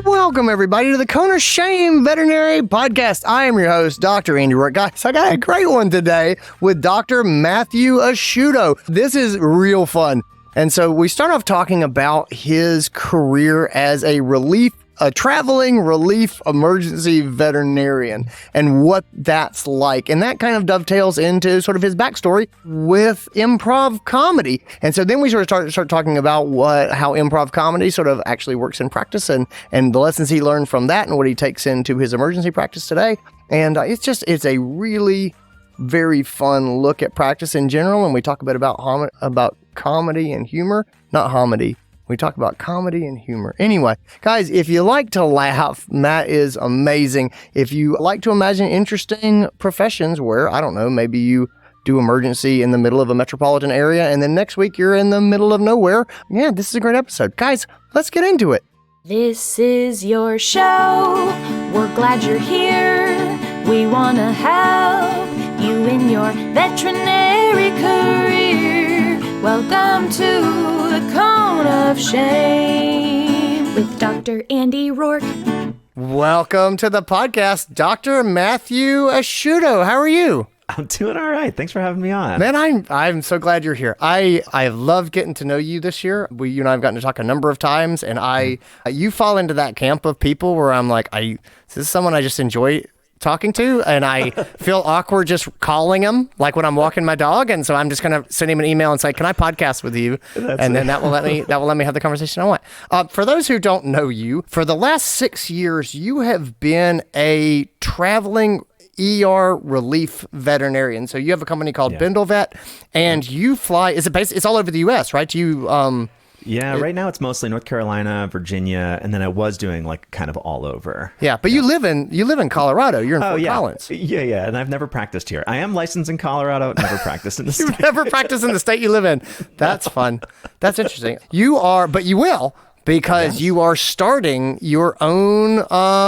Welcome, everybody, to the Cone of Shame Veterinary Podcast. I am your host, Dr. Andy Roark. Guys, I got a great one today with Dr. Matthew Asciutto. This is real fun. And so we start off talking about his career as a traveling relief emergency veterinarian and what that's like. And that kind of dovetails into sort of his backstory with improv comedy. And so then we sort of start talking about how improv comedy sort of actually works in practice and the lessons he learned from that and what he takes into his emergency practice today. And it's a really very fun look at practice in general. And we talk a bit about comedy and humor, not homedy. We talk about comedy and humor. Anyway, guys, if you like to laugh, Matt is amazing. If you like to imagine interesting professions where, I don't know, maybe you do emergency in the middle of a metropolitan area and then next week you're in the middle of nowhere, yeah, this is a great episode. Guys, let's get into it. This is your show. We're glad you're here. We want to help you in your veterinary career. Welcome to the Cone of Shame with Dr. Andy Roark. Welcome to the podcast, Dr. Matthew Asciutto. How are you? I'm doing all right. Thanks for having me on. Man, I'm so glad you're here. I've loved getting to know you this year. You and I have gotten to talk a number of times, and you fall into that camp of people where I'm like, is this someone I just enjoy talking to, and I feel awkward just calling him, like when I'm walking my dog, and so I'm just gonna send him an email and say, "Can I podcast with you?" And then that will let me have the conversation I want. For those who don't know you, for the last 6 years, you have been a traveling ER relief veterinarian. So you have a company called Bindle Vet, and you fly. It's all over the U.S., right? Right now it's mostly North Carolina, Virginia, and then I was doing like kind of all over. Yeah, but you live in Colorado. You're in Fort Collins. Yeah, and I've never practiced here. I am licensed in Colorado, never practiced in the state. You've never practiced in the state you live in. That's fun. That's interesting. But you will, because you are starting your own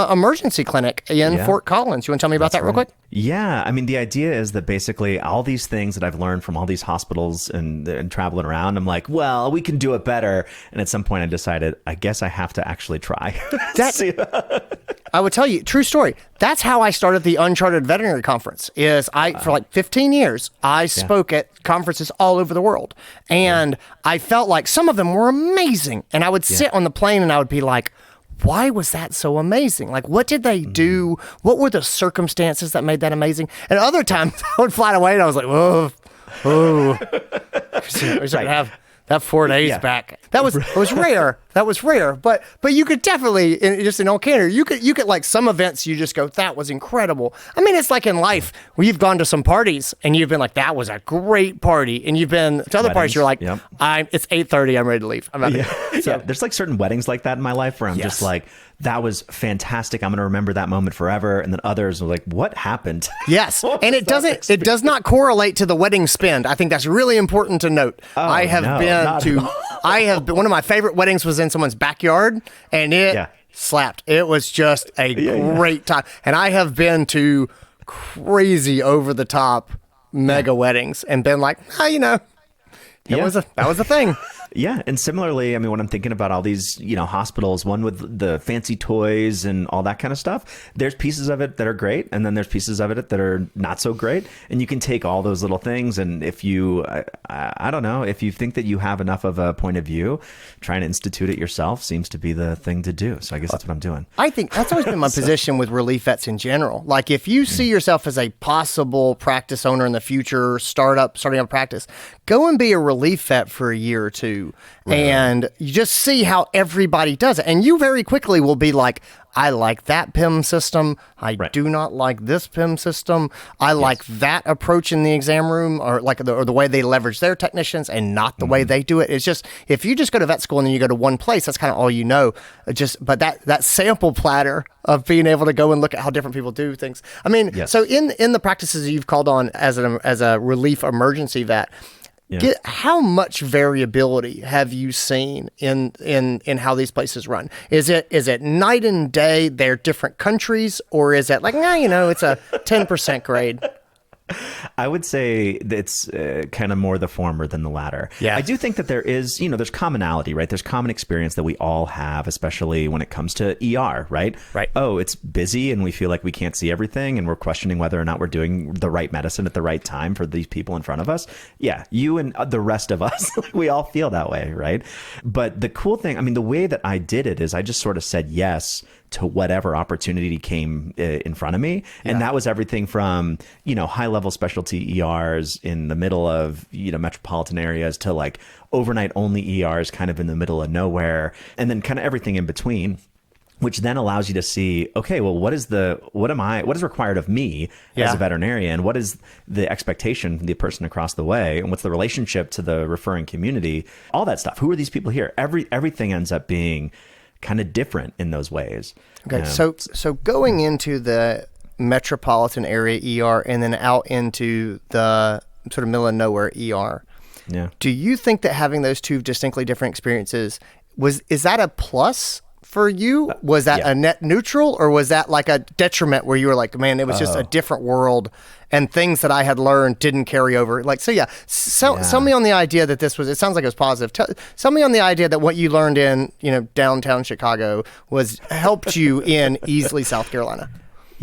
emergency clinic in Fort Collins. You want to tell me about that real quick? Yeah, I mean, the idea is that basically all these things that I've learned from all these hospitals and traveling around, I'm like, well, we can do it better. And at some point I decided, I guess I have to actually try. I would tell you, true story. That's how I started the Uncharted Veterinary Conference. For like 15 years, I spoke at conferences all over the world. And I felt like some of them were amazing. And I would sit on the plane and I would be like, why was that so amazing? Like, what did they do? What were the circumstances that made that amazing? And other times I would fly away and I was like, whoa. We're going to have that 4 days back. It was rare. That was rare. But you could definitely, just in all candor, you could like some events you just go, that was incredible. I mean, it's like in life where you've gone to some parties and you've been like, that was a great party. And you've been to other parties, you're like, it's 8:30, I'm ready to leave. I'm out of here. So there's like certain weddings like that in my life where I'm just like, that was fantastic. I'm going to remember that moment forever. And then others are like, what happened? Yes. And it does not correlate to the wedding spend. I think that's really important to note. One of my favorite weddings was in someone's backyard, and it slapped. It was just a great time. And I have been to crazy over the top mega weddings and been like, that was a thing. Yeah, and similarly, I mean, when I'm thinking about all these, hospitals, one with the fancy toys and all that kind of stuff, there's pieces of it that are great, and then there's pieces of it that are not so great, and you can take all those little things, and if you, I don't know, if you think that you have enough of a point of view, trying to institute it yourself seems to be the thing to do, so I guess that's what I'm doing. I think that's always been my position with relief vets in general. Like, if you see yourself as a possible practice owner in the future, starting up practice, go and be a relief vet for a year or two. And you just see how everybody does it. And you very quickly will be like, I like that PIM system. I do not like this PIM system. I like that approach in the exam room, or like the way they leverage their technicians and not the way they do it. It's just, if you just go to vet school and then you go to one place, that's kind of all you know. But that sample platter of being able to go and look at how different people do things. I mean, so in the practices you've called on as a relief emergency vet, how much variability have you seen in how these places run? Is it night and day? They're different countries, or is it like, it's a 10% grade? I would say it's kind of more the former than the latter. Yeah. I do think that there is, there's commonality, right? There's common experience that we all have, especially when it comes to ER, right? Right. Oh, it's busy and we feel like we can't see everything and we're questioning whether or not we're doing the right medicine at the right time for these people in front of us. Yeah, you and the rest of us, we all feel that way, right? But the cool thing, I mean, the way that I did it is I just sort of said yes to whatever opportunity came in front of me. And that was everything from, high level specialty ERs in the middle of, metropolitan areas to like overnight only ERs kind of in the middle of nowhere. And then kind of everything in between, which then allows you to see, okay, well, what is required of me as a veterinarian? What is the expectation from the person across the way? And what's the relationship to the referring community? All that stuff. Who are these people here? Everything ends up being kind of different in those ways. Okay, so going into the metropolitan area ER and then out into the sort of middle of nowhere ER, do you think that having those two distinctly different experiences, is that a plus for you? Was that a net neutral, or was that like a detriment where you were like, man, it was just a different world and things that I had learned didn't carry over? Like, sell me on the idea that this was, it sounds like it was positive. Sell me on the idea that what you learned in, downtown Chicago helped you in Easley, South Carolina.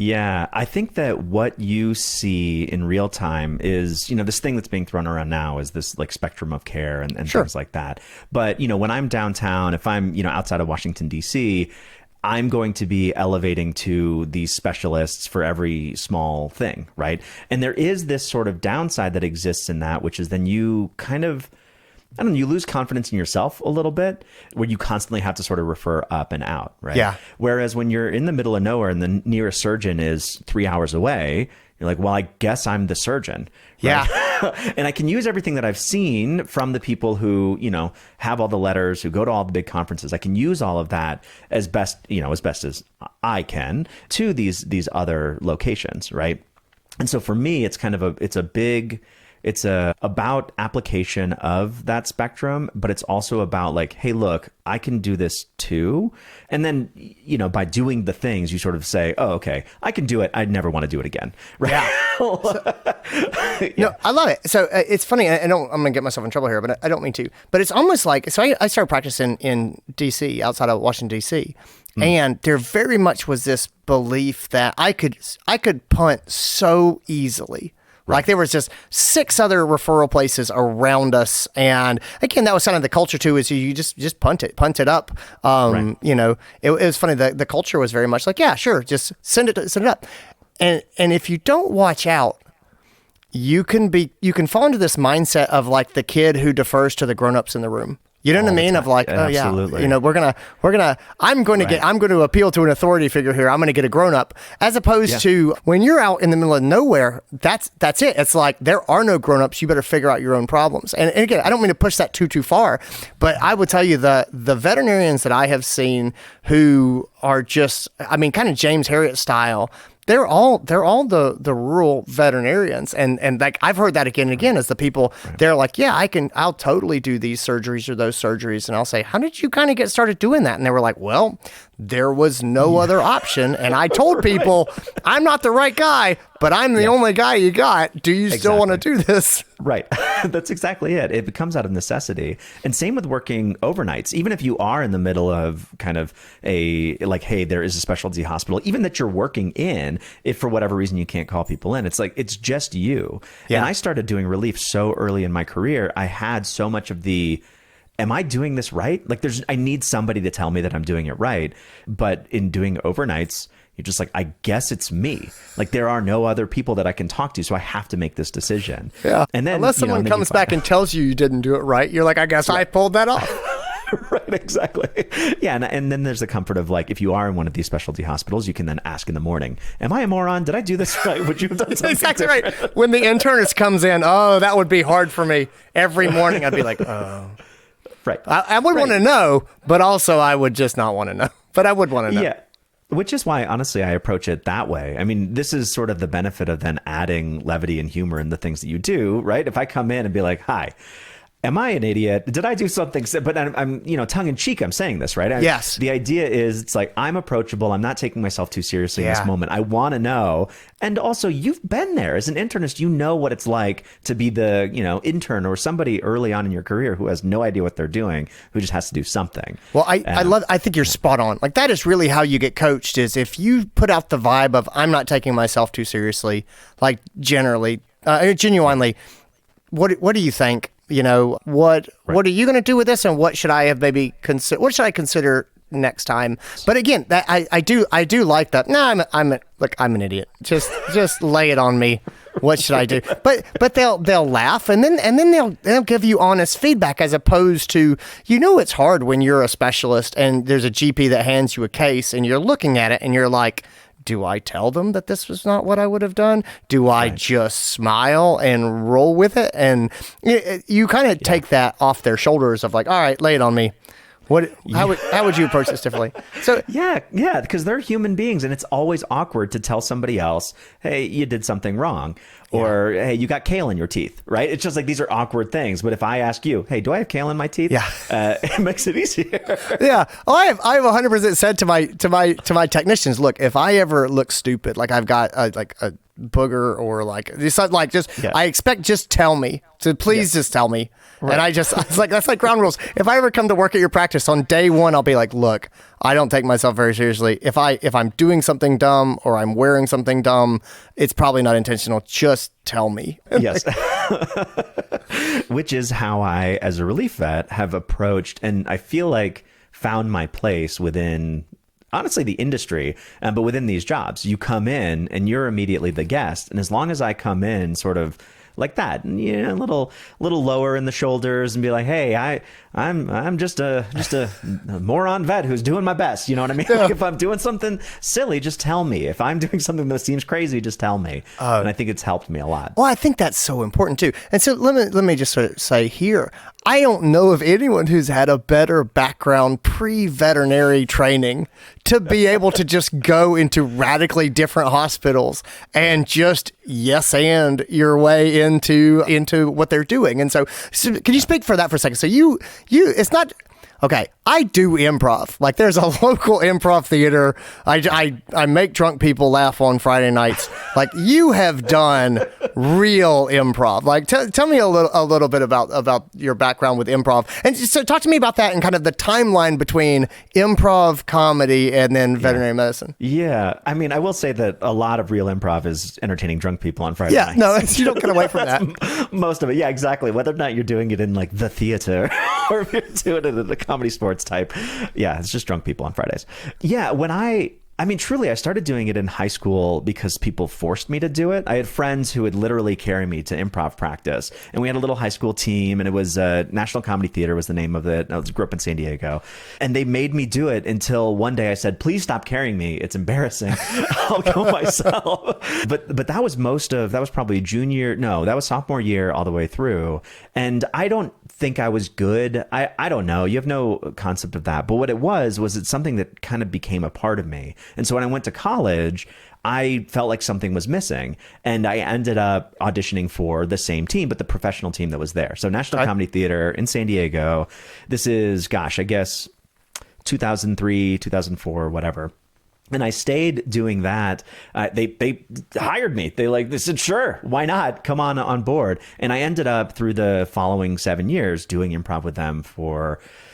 Yeah, I think that what you see in real time is, this thing that's being thrown around now is this like spectrum of care and things like that. But, when I'm downtown, if I'm, outside of Washington, D.C., I'm going to be elevating to these specialists for every small thing, right? And there is this sort of downside that exists in that, which is then you kind of, you lose confidence in yourself a little bit where you constantly have to sort of refer up and out, right? Yeah. Whereas when you're in the middle of nowhere and the nearest surgeon is 3 hours away, you're like, well, I guess I'm the surgeon. Right? Yeah. And I can use everything that I've seen from the people who, have all the letters, who go to all the big conferences. I can use all of that as best as I can to these other locations, right? And so for me, it's kind of it's about application of that spectrum, but it's also about like, hey, look, I can do this too. And then, by doing the things, you sort of say, oh, okay, I can do it. I'd never want to do it again. Right. Yeah. No, I love it. So it's funny. I'm going to get myself in trouble here, but I don't mean to. But it's almost like, so I started practicing in D.C., outside of Washington, D.C., and there very much was this belief that I could punt so easily. Like there was just 6 other referral places around us. And again, that was kind of the culture too, is you just punt it up. It was funny. The culture was very much like, yeah, sure. Just send it up. And if you don't watch out, you can fall into this mindset of like the kid who defers to the grownups in the room. You know what I mean? Of like, absolutely. I'm going to appeal to an authority figure here. I'm going to get a grown up, as opposed to when you're out in the middle of nowhere. That's it. It's like there are no grown ups. You better figure out your own problems. And again, I don't mean to push that too far, but I would tell you the veterinarians that I have seen who are just, kind of James Harriet style. They're all the rural veterinarians, and like I've heard that again and again as the people they're like, yeah, I'll totally do these surgeries or those surgeries, and I'll say, how did you kind of get started doing that? And they were like, well, there was no other option, and I told people I'm not the right guy, but I'm the only guy you got. Do you still want to do this? Right. That's exactly it. It becomes out of necessity. And same with working overnights. Even if you are in the middle of kind of hey, there is a specialty hospital, even that you're working in, if for whatever reason you can't call people in, it's like, it's just you. Yeah. And I started doing relief so early in my career. I had so much of am I doing this right? Like I need somebody to tell me that I'm doing it right. But in doing overnights, you're just like, I guess it's me. Like there are no other people that I can talk to, so I have to make this decision. Yeah. And then unless someone comes back and tells you didn't do it right, you're like, I guess I pulled that off. Right, exactly. Yeah, and then there's the comfort of like, if you are in one of these specialty hospitals, you can then ask in the morning, am I a moron? Did I do this right? Would you have done something exactly different? Right. When the internist comes in, oh, that would be hard for me. Every morning I'd be like, oh. Right. I would want to know, but also I would just not want to know. But I would want to know. Yeah. Which is why, honestly, I approach it that way. I mean, this is sort of the benefit of then adding levity and humor in the things that you do, right? If I come in and be like, hi, am I an idiot? Did I do something? But I'm tongue in cheek, I'm saying this, right? Yes. The idea is it's like, I'm approachable. I'm not taking myself too seriously in this moment. I want to know. And also, you've been there as an internist. You know what it's like to be the, intern or somebody early on in your career who has no idea what they're doing, who just has to do something. Well, I think you're spot on. Like, that is really how you get coached, is if you put out the vibe of, I'm not taking myself too seriously, like genuinely, what do you think? What are you going to do with this, and what should I have maybe what should I consider next time? But again, that I do like that. No, I'm an idiot. Just lay it on me. What should I do? But they'll laugh, and then they'll give you honest feedback, as opposed to, it's hard when you're a specialist and there's a GP that hands you a case and you're looking at it and you're like, do I tell them that this was not what I would have done? Do I just smile and roll with it? And you kind of take that off their shoulders of like, all right, lay it on me. How would you approach this differently? So yeah, because they're human beings, and it's always awkward to tell somebody else, hey, you did something wrong, or hey, you got kale in your teeth, right? It's just like, these are awkward things. But if I ask you, hey, do I have kale in my teeth? It makes it easier. Yeah. Oh, I have 100% said to my technicians, look, if I ever look stupid, like I've got a booger or I expect, just tell me. So please just tell me. Right. And I was like, that's like ground rules. If I ever come to work at your practice on day one, I'll be like, look, I don't take myself very seriously. If I'm doing something dumb or I'm wearing something dumb, it's probably not intentional. Just tell me. Yes. Which is how I, as a relief vet, have approached, and I feel like found my place within, honestly, the industry, but within these jobs. You come in and you're immediately the guest. And as long as I come in sort of like that, a little lower in the shoulders, and be like, hey, I'm just a moron vet who's doing my best. You know what I mean? Like, if I'm doing something silly, just tell me. If I'm doing something that seems crazy, just tell me. And I think it's helped me a lot. Well, I think that's so important too. And so let me just sort of say here, I don't know of anyone who's had a better background pre-veterinary training to be able to just go into radically different hospitals and just yes and your way into what they're doing. And so can you speak for that for a second? So you it's not okay. I do improv. Like, there's a local improv theater. I make drunk people laugh on Friday nights. Like, you have done real improv. Like, tell me a little bit about your background with improv, and so talk to me about that and kind of the timeline between improv, comedy, and then veterinary medicine. Yeah, I mean, I will say that a lot of real improv is entertaining drunk people on Friday nights. No, you don't get away from that. Most of it, yeah, exactly. Whether or not you're doing it in like the theater or if you're doing it in the comedy sports type, yeah, it's just drunk people on Fridays. Yeah, I mean, truly, I started doing it in high school because people forced me to do it. I had friends who would literally carry me to improv practice, and we had a little high school team, and it was National Comedy Theater was the name of it. I grew up in San Diego, and they made me do it until one day I said, please stop carrying me. It's embarrassing. I'll go myself. But that was probably that was sophomore year all the way through. And I don't think I was good. I don't know. You have no concept of that. But what it was it's something that kind of became a part of me. And so when I went to college, I felt like something was missing, and I ended up auditioning for the same team, but the professional team that was there. So National Comedy Theater in San Diego. This is, I guess 2003, 2004, whatever. And I stayed doing that. They hired me. They said, sure, why not? Come on board. And I ended up, through the following 7 years, doing improv with them.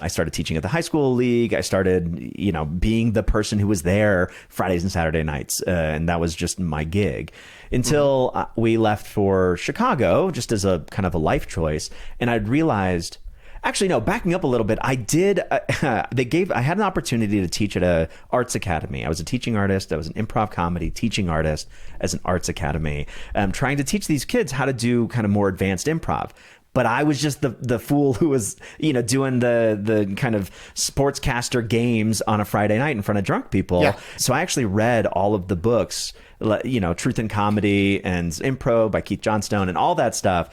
I started teaching at the high school league. I started, being the person who was there Fridays and Saturday nights. And that was just my gig until we left for Chicago, just as a kind of a life choice. And I'd realized, actually, no, backing up a little bit, I had an opportunity to teach at a arts academy. I was a teaching artist. I was an improv comedy teaching artist as an arts academy, trying to teach these kids how to do kind of more advanced improv. But I was just the fool who was, doing the kind of sportscaster games on a Friday night in front of drunk people. Yeah. So I actually read all of the books, Truth in Comedy and Improv by Keith Johnstone and all that stuff,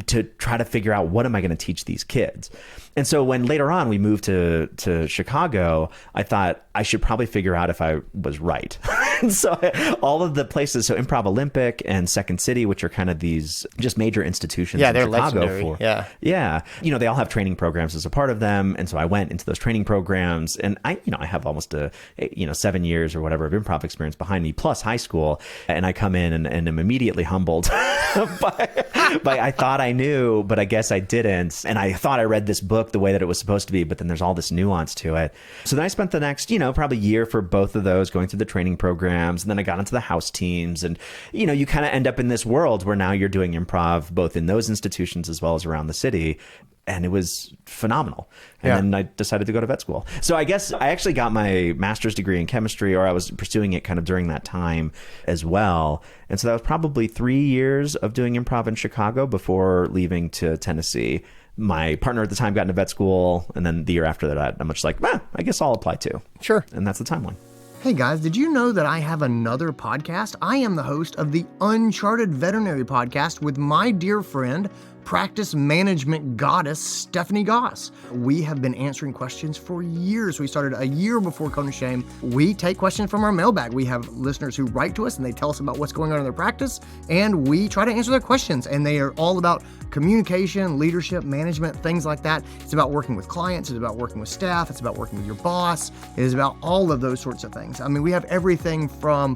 to try to figure out, what am I going to teach these kids? And so when later on we moved to Chicago, I thought I should probably figure out if I was right. And so all of the places, so Improv Olympic and Second City, which are kind of these just major institutions in they're Chicago legendary. Yeah. They all have training programs as a part of them. And so I went into those training programs, and I have almost 7 years or whatever of improv experience behind me, plus high school. And I come in and am immediately humbled by I thought I knew, but I guess I didn't. And I thought I read this book the way that it was supposed to be, but then there's all this nuance to it. So then I spent the next, probably year for both of those going through the training programs. And then I got into the house teams, and, you kind of end up in this world where now you're doing improv both in those institutions as well as around the city. And it was phenomenal. And then I decided to go to vet school. So I guess I actually got my master's degree in chemistry, or I was pursuing it kind of during that time as well. And so that was probably 3 years of doing improv in Chicago before leaving to Tennessee. My partner at the time got into vet school, and then the year after that, I'm just like, I guess I'll apply too. Sure. And that's the timeline. Hey guys, did you know that I have another podcast? I am the host of the Uncharted Veterinary Podcast with my dear friend, practice management goddess Stephanie Goss. We have been answering questions for years. We started a year before Cone of Shame. We take questions from our mailbag. We have listeners who write to us and they tell us about what's going on in their practice, and we try to answer their questions. And they are all about communication, leadership, management, things like that. It's about working with clients. It's about working with staff. It's about working with your boss. It is about all of those sorts of things. I mean, we have everything from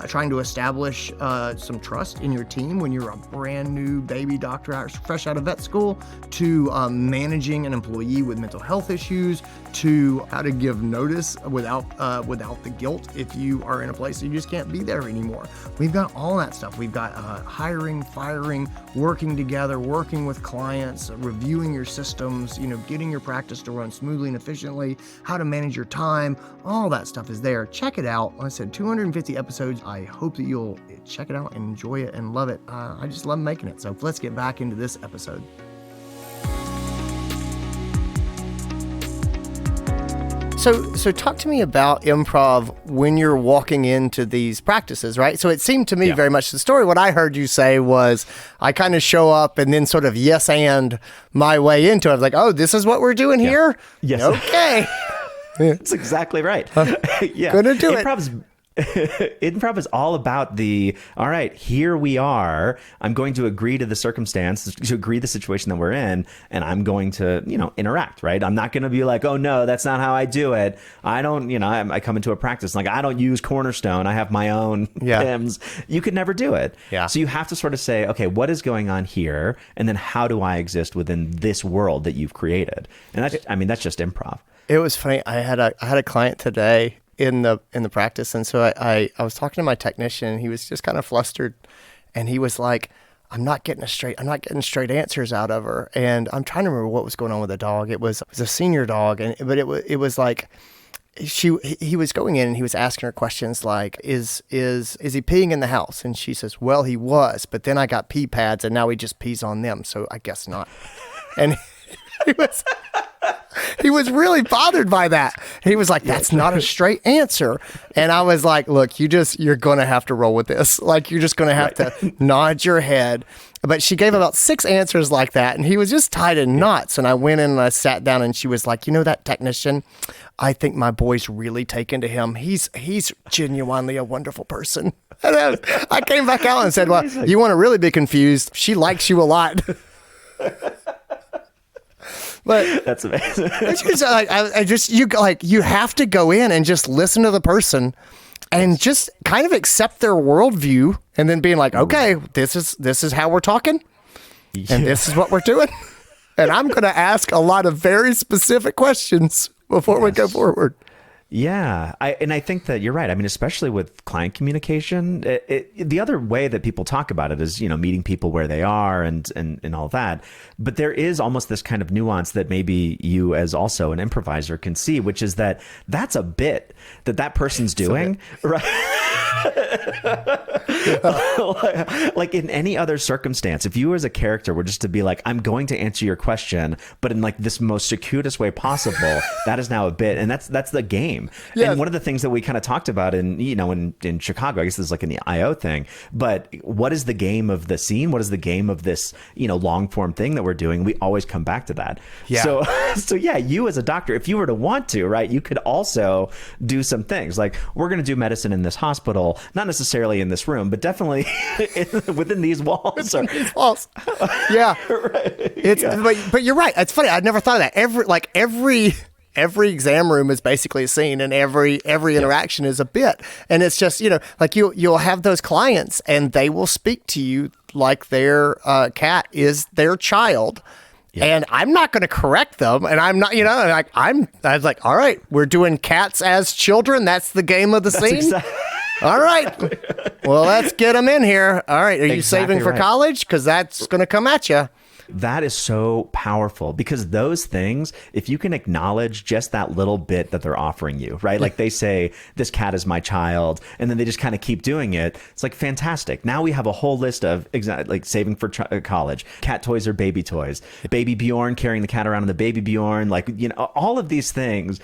trying to establish some trust in your team when you're a brand new baby doctor fresh out of vet school, to managing an employee with mental health issues, to how to give notice without the guilt if you are in a place that you just can't be there anymore. We've got all that stuff. We've got hiring, firing, working together, working with clients, reviewing your systems, getting your practice to run smoothly and efficiently, how to manage your time. All that stuff is there. Check it out. Like I said, 250 episodes. I hope that you'll check it out and enjoy it and love it. I just love making it. So let's get back into this episode. So talk to me about improv when you're walking into these practices, right? So it seemed to me very much the story. What I heard you say was I kind of show up and then sort of yes and my way into it. I was like, oh, this is what we're doing here? Yes. Okay. That's exactly right. Gonna do it. Improv is all about all right, here we are. I'm going to agree to the circumstance, to agree the situation that we're in, and I'm going to, interact, right? I'm not going to be like, oh no, that's not how I do it. I don't, I come into a practice, like I don't use Cornerstone. I have my own PIMS. You could never do it. Yeah. So you have to sort of say, okay, what is going on here? And then how do I exist within this world that you've created? And that's just improv. It was funny. I had a client today in the practice, and so I was talking to my technician, and he was just kind of flustered, and he was like, I'm not getting straight answers out of her. And I'm trying to remember what was going on with the dog. It was a senior dog, but it was like he was going in and he was asking her questions like, is he peeing in the house? And she says, well, he was, but then I got pee pads and now he just pees on them, so I guess not. And he was really bothered by that. He was like, that's not a straight answer. And I was like, look, you're going to have to roll with this. Like, you're just going to have to nod your head. But she gave about 6 answers like that, and he was just tied in knots. And I went in and I sat down, and she was like, that technician, I think my boy's really taken to him. He's genuinely a wonderful person. And I came back out and said, well, you want to really be confused. She likes you a lot. But that's amazing. You have to go in and just listen to the person and just kind of accept their worldview, and then being like, okay, this is how we're talking, and this is what we're doing, and I'm going to ask a lot of very specific questions before we go forward. Yeah. I think that you're right. I mean, especially with client communication, the other way that people talk about it is, meeting people where they are and all that. But there is almost this kind of nuance that maybe you as also an improviser can see, which is that that's a bit that person's doing, right? Like in any other circumstance, if you as a character were just to be like, I'm going to answer your question, but in like this most circuitous way possible, that is now a bit, and that's the game. game. Yes. And one of the things that we kind of talked about in Chicago, I guess this is like in the IO thing, but what is the game of the scene? What is the game of this, long form thing that we're doing? We always come back to that. Yeah. So yeah, you as a doctor, if you were to want to, right, you could also do some things like, we're going to do medicine in this hospital, not necessarily in this room, but definitely within these walls. Yeah. Right. But you're right. It's funny. I'd never thought of that. Every exam room is basically a scene, and every interaction is a bit. And it's just, like you'll have those clients and they will speak to you like their cat is their child. Yeah. And I'm not going to correct them. And I'm not, I was like, all right, we're doing cats as children. That's the game of the scene. All right. Well, let's get them in here. All right. Are you saving for college? Because that's going to come at you. That is so powerful, because those things, if you can acknowledge just that little bit that they're offering you, right? Like they say, this cat is my child, and then they just kind of keep doing it. It's like, fantastic. Now we have a whole list of like saving for college, cat toys or baby toys, baby Bjorn, carrying the cat around in the baby Bjorn, like, all of these things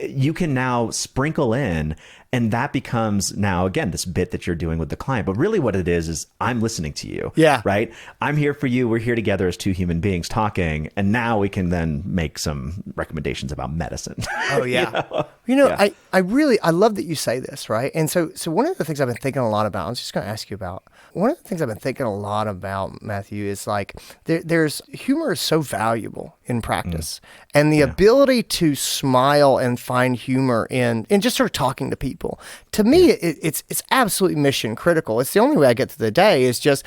you can now sprinkle in. And that becomes now, again, this bit that you're doing with the client. But really what it is I'm listening to you. Yeah. Right? I'm here for you. We're here together as two human beings talking. And now we can then make some recommendations about medicine. Oh, yeah. I love that you say this, right? And so one of the things I've been thinking a lot about, I was just going to ask you about, one of the things I've been thinking a lot about, Matthew, is like there's humor is so valuable in practice. And the ability to smile and find humor in just sort of talking to people. To me, it's absolutely mission critical. It's the only way I get through the day is just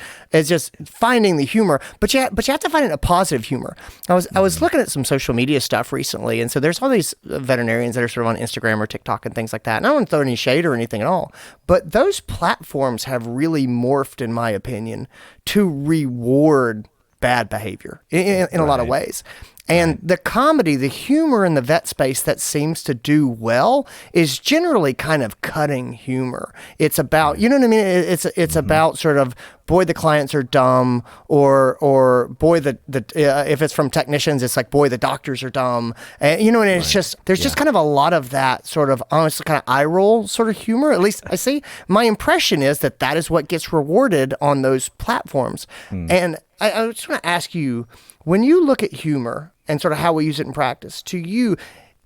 finding the humor. But you have to find it a positive humor. I was looking at some social media stuff recently, and so there's all these veterinarians that are sort of on Instagram or TikTok and things like that. And I don't want to throw any shade or anything at all. But those platforms have really morphed, in my opinion, to reward bad behavior in a lot of ways. And the comedy, the humor in the vet space that seems to do well is generally kind of cutting humor. It's about, you know what I mean? It's about sort of, boy, the clients are dumb, or boy, if it's from technicians, it's like, boy, the doctors are dumb. And it's just, there's just kind of a lot of that sort of honestly kind of eye roll sort of humor. At least I see. My impression is that is what gets rewarded on those platforms. And I just want to ask you, when you look at humor and sort of how we use it in practice, to you,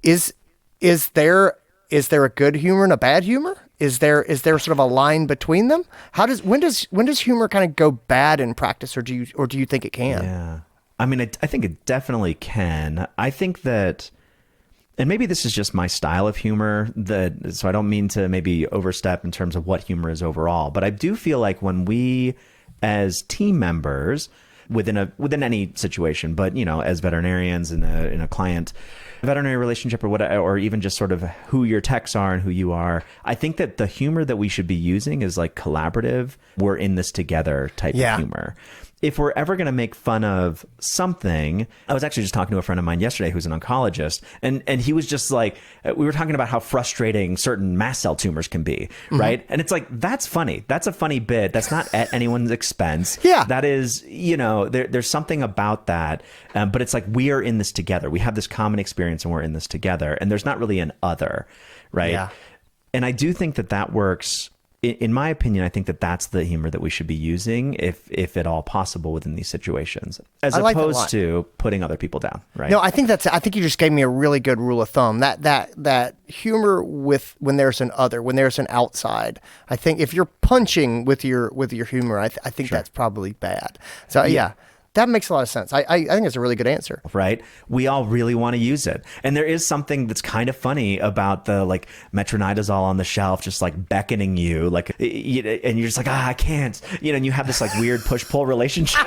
is there a good humor and a bad humor? Is there sort of a line between them? When does humor kind of go bad in practice, or do you think it can? Yeah, I mean, I think it definitely can. I think that, and maybe this is just my style of humor, so I don't mean to maybe overstep in terms of what humor is overall, but I do feel like when we, as team members, within any situation, but as veterinarians in a client veterinary relationship or even just sort of who your techs are and who you are, I think that the humor that we should be using is like collaborative, we're in this together type of humor. If we're ever going to make fun of something, I was actually just talking to a friend of mine yesterday who's an oncologist, and he was just like, we were talking about how frustrating certain mast cell tumors can be, right? And it's like, that's funny. That's a funny bit. That's not at anyone's expense. Yeah. That is, there's something about that. But it's like, we are in this together. We have this common experience and we're in this together. And there's not really an other, right? Yeah. And I do think that works. In my opinion, I think that that's the humor that we should be using, if at all possible, within these situations, as opposed to putting other people down. Right? No, I think you just gave me a really good rule of thumb. That humor with when there's an other, when there's an outside. I think if you're punching with your humor, I think that's probably bad. So yeah. That makes a lot of sense. I think it's a really good answer. Right? We all really want to use it. And there is something that's kind of funny about the like metronidazole on the shelf, just like beckoning you, like, and you're just like, I can't, and you have this like weird push-pull relationship.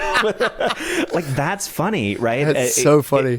Like, that's funny, right? That's so funny.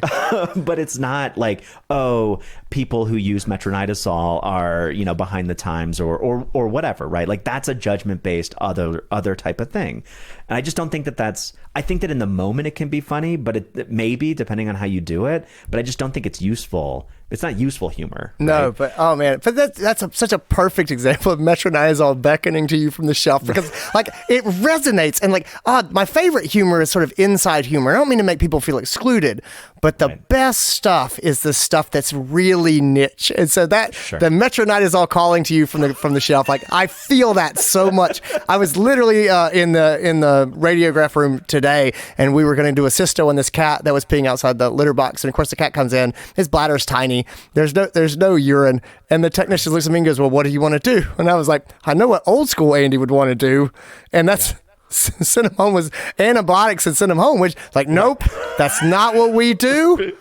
But it's not like, oh, people who use metronidazole are, behind the times or whatever, right? Like, that's a judgment-based other type of thing. And I just don't think that's, I think that in the moment it can be funny, but it may be, depending on how you do it, but I just don't think it's useful. It's not useful humor. No, right? But oh man, but that's such a perfect example of metronidazole beckoning to you from the shelf, because like it resonates. And like, my favorite humor is sort of inside humor. I don't mean to make people feel excluded, but the best stuff is the stuff that's really niche. And so that the Metro Night is all calling to you from the shelf. Like, I feel that so much. I was literally in the radiograph room today, and we were going to do a cysto on this cat that was peeing outside the litter box. And of course, the cat comes in. His bladder's tiny. There's no urine. And the technician looks at me and goes, "Well, what do you want to do?" And I was like, "I know what old school Andy would want to do, and that's." Send him home with antibiotics and send him home, which nope, that's not what we do.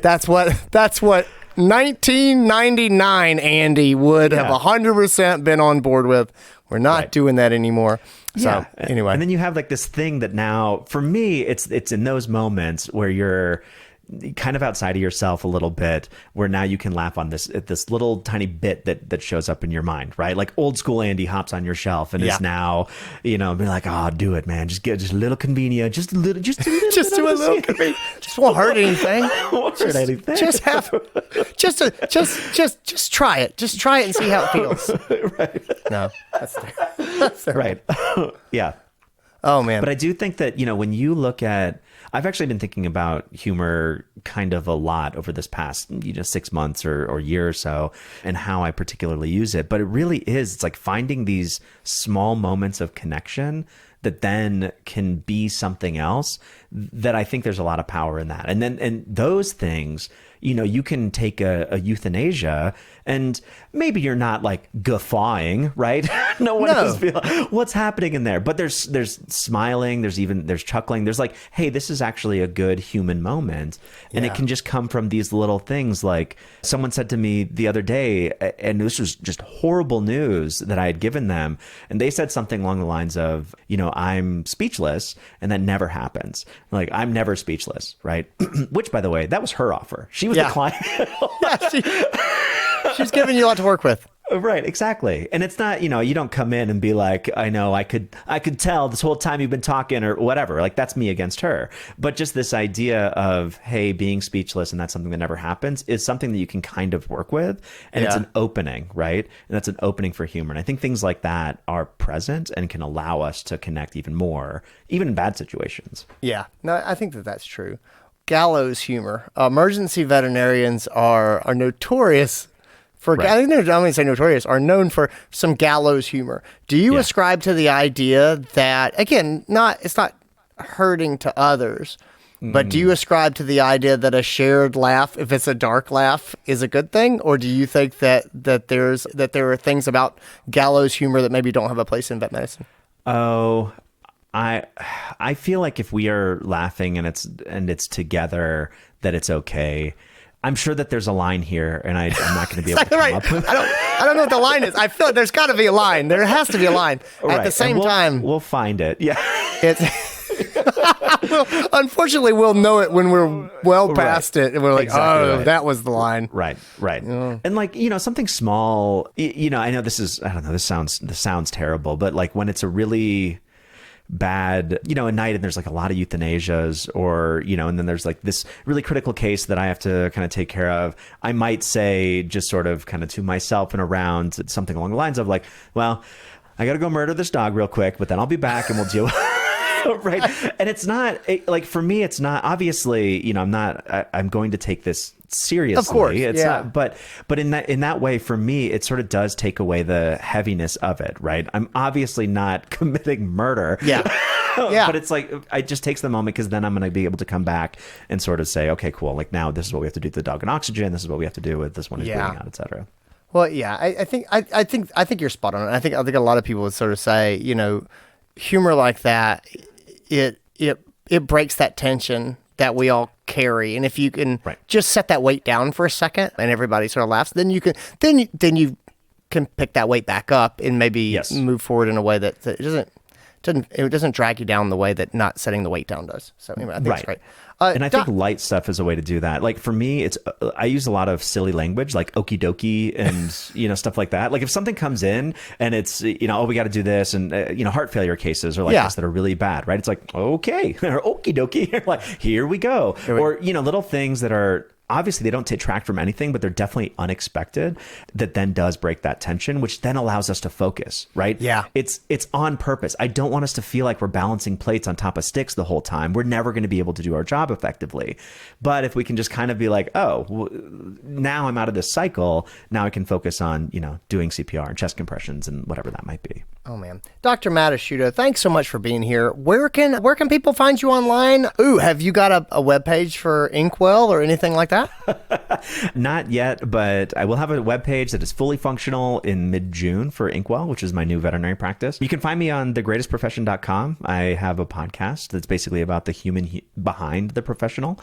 That's what 1999 Andy would have 100% been on board with. We're not doing that anymore. So anyway. And then you have like this thing that now, for me, it's in those moments where you're kind of outside of yourself a little bit, where now you can laugh on this little tiny bit that shows up in your mind, right? Like old school Andy hops on your shelf and is now, be like, "Oh, do it, man. Just a little convenient, just do a little convenient. Just won't hurt anything. Won't hurt anything. Just try it. Just try it and see how it feels." Right. No, that's right. Yeah. Oh man. But I do think that, when you look at, I've actually been thinking about humor kind of a lot over this past, 6 months or year or so, and how I particularly use it. But it really is, it's like finding these small moments of connection that then can be something else, that I think there's a lot of power in that. And those things, you can take a euthanasia and maybe you're not like guffawing, right? No one is feeling what's happening in there, but there's smiling, there's chuckling, there's like, hey, this is actually a good human moment. And it can just come from these little things. Like someone said to me the other day, and this was just horrible news that I had given them. And they said something along the lines of, I'm speechless, and that never happens. Like, I'm never speechless, right? Which, by the way, that was her offer. She was the client. She's giving you a lot to work with. Right, exactly. And it's not, you don't come in and be like, "I know, I could tell this whole time you've been talking," or whatever. Like, that's me against her. But just this idea of, hey, being speechless and that's something that never happens is something that you can kind of work with. And it's an opening, right? And that's an opening for humor. And I think things like that are present and can allow us to connect even more, even in bad situations. Yeah, no, I think that's true. Gallows humor. Emergency veterinarians are notorious for, I don't want to say notorious, are known for some gallows humor. Do you ascribe to the idea that, again, it's not hurting to others, but do you ascribe to the idea that a shared laugh, if it's a dark laugh, is a good thing? Or do you think that there are things about gallows humor that maybe don't have a place in vet medicine? Oh, I feel like if we are laughing and it's together, that it's okay. I'm sure that there's a line here, and I'm not going to be able to come up with. I don't know what the line is. I feel like there's got to be a line. There has to be a line. At the same time, we'll find it. Yeah. Unfortunately, we'll know it when we're past it, and we're like, that was the line. Right. Yeah. And like, something small. I know this sounds terrible, but like when it's a really bad, a night and there's like a lot of euthanasias, or, and then there's like this really critical case that I have to kind of take care of, I might say, just sort of kind of to myself and around, something along the lines of like, well, I got to go murder this dog real quick, but then I'll be back and we'll deal with right. And it's not like, for me, it's not, obviously, I'm going to take this seriously. Of course, it's not, but in that way, for me, it sort of does take away the heaviness of it, right? I'm obviously not committing murder. Yeah. But it's like, it just takes the moment, because then I'm going to be able to come back and sort of say, okay, cool. Like, now this is what we have to do to the dog in oxygen. This is what we have to do with this one is bleeding out, et cetera. Well, yeah, I think you're spot on. I think a lot of people would sort of say, humor like that, it breaks that tension that we all carry. And if you can just set that weight down for a second and everybody sort of laughs, then you can pick that weight back up and maybe move forward in a way that it doesn't drag you down the way that not setting the weight down does. So anyway, I think it's great. And I think light stuff is a way to do that. Like for me, I use a lot of silly language, like okie dokie and, stuff like that. Like if something comes in and it's, we got to do this, and, heart failure cases are like this that are really bad, right? It's like, okay, or okie dokie, like, here we go. Or, little things that are obviously they don't detract from anything, but they're definitely unexpected, that then does break that tension, which then allows us to focus, right? Yeah. It's on purpose. I don't want us to feel like we're balancing plates on top of sticks the whole time. We're never going to be able to do our job effectively. But if we can just kind of be like, oh, now I'm out of this cycle, now I can focus on, doing CPR and chest compressions and whatever that might be. Oh man. Dr. Matt Asciutto, thanks so much for being here. Where can people find you online? Ooh, have you got a webpage for Inkwell or anything like that? Not yet, but I will have a webpage that is fully functional in mid-June for Inkwell, which is my new veterinary practice. You can find me on thegreatestprofession.com. I have a podcast that's basically about the human behind the professional.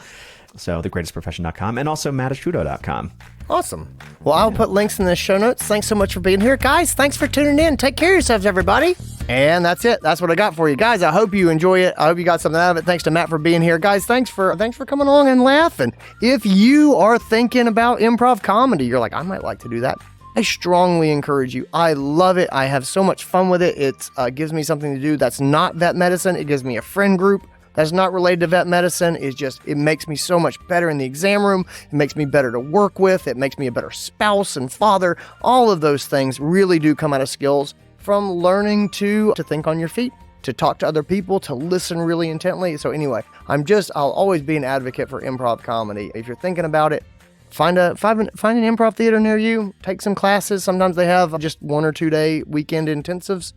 So thegreatestprofession.com and also mattasciutto.com. Awesome. Well, I'll put links in the show notes. Thanks so much for being here. Guys, thanks for tuning in. Take care of yourselves, everybody. And that's it. That's what I got for you. Guys, I hope you enjoy it. I hope you got something out of it. Thanks to Matt for being here. Guys, thanks for coming along and laughing. If you are thinking about improv comedy, you're like, I might like to do that. I strongly encourage you. I love it. I have so much fun with it. It gives me something to do that's not vet medicine. It gives me a friend group that's not related to vet medicine. It makes me so much better in the exam room. It makes me better to work with. It makes me a better spouse and father. All of those things really do come out of skills from learning to think on your feet, to talk to other people, to listen really intently. So anyway, I'll always be an advocate for improv comedy. If you're thinking about it, find an improv theater near you, take some classes. Sometimes they have just 1 or 2 day weekend intensives.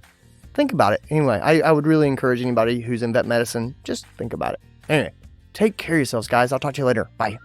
Think about it. Anyway, I would really encourage anybody who's in vet medicine, just think about it. Anyway, take care of yourselves, guys. I'll talk to you later. Bye.